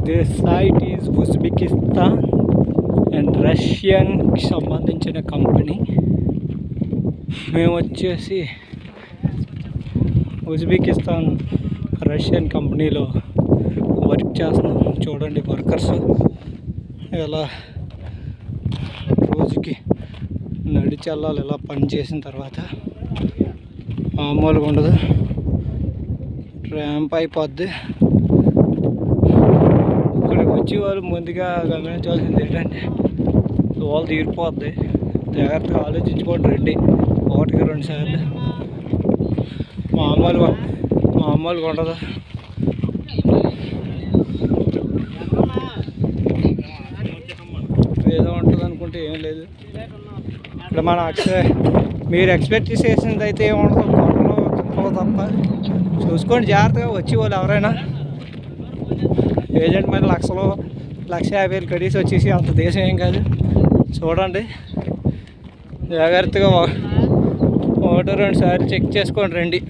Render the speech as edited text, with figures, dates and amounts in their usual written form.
This site is Uzbekistan and రష్యన్కి సంబంధించిన company. మేము వచ్చేసి ఉజ్బెకిస్తాన్ రష్యన్ కంపెనీలో వర్క్ చేస్తున్నాం. చూడండి వర్కర్స్ ఎలా రోజుకి నడిచి వెళ్ళాలి. ఇలా పని చేసిన తర్వాత మామూలుగా ఉండదు, ర్యాంప్ అయిపోద్ది. ఇక్కడికి వచ్చి వాళ్ళు ముందుగా గమనించవలసింది ఏంటంటే వాళ్ళు తీరిపోద్ది. జాగ్రత్తగా ఆలోచించుకోండి రండి, 1-2 సార్లు. మామూలుగా ఉండదు. ఏదో ఉంటుంది అనుకుంటే ఏం లేదు. ఇక్కడ మన మీరు ఎక్స్పెక్ట్ చేసింది అయితే ఏముండదు, కొండలు తుప్పలు తప్ప. చూసుకోండి జాగ్రత్తగా వచ్చి వాళ్ళు ఎవరైనా. ఏజెంట్ మీద 1,50,000 కడీసి వచ్చేసి అంత దేశం ఏం కాదు. చూడండి జాగ్రత్తగా 1-2 సార్లు చెక్ చేసుకోండి రండి.